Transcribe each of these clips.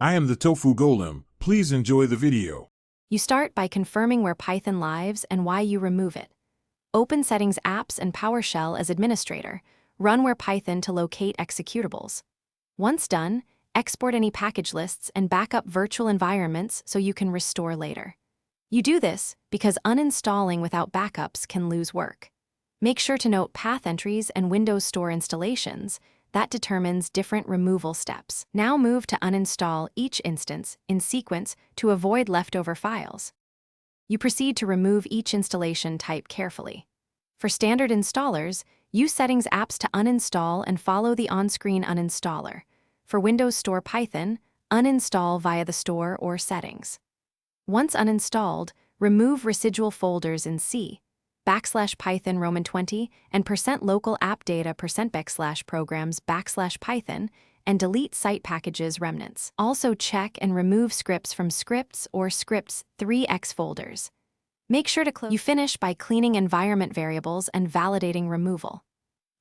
I am the Tofu Golem. Please enjoy the video. You start by confirming where Python lives and why you remove it. Open Settings Apps and PowerShell as administrator. Run where Python to locate executables. Once done, export any package lists and back up virtual environments so you can restore later. You do this because uninstalling without backups can lose work. Make sure to note path entries and Windows Store installations. That determines different removal steps. Now move to uninstall each instance in sequence to avoid leftover files. You proceed to remove each installation type carefully. For standard installers, use Settings Apps to uninstall and follow the on-screen uninstaller. For Windows Store Python, uninstall via the Store or Settings. Once uninstalled, remove residual folders in C, \Python Roman 20, and %local app data %programs \Python, and delete site packages remnants. Also check and remove scripts from scripts or scripts 3x folders. Make sure to close. You finish by cleaning environment variables and validating removal.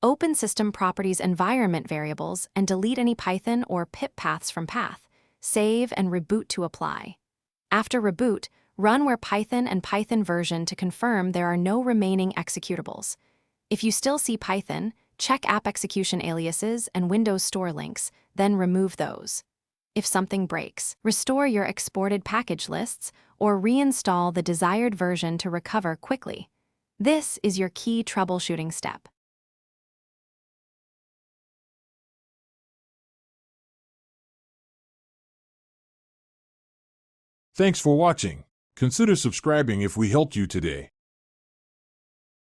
Open System Properties environment variables and delete any Python or pip paths from path. Save and reboot to apply. After reboot, run where Python and Python version to confirm there are no remaining executables. If you still see Python, check app execution aliases and Windows Store links, then remove those. If something breaks, restore your exported package lists or reinstall the desired version to recover quickly. This is your key troubleshooting step. Thanks for watching. Consider subscribing if we helped you today.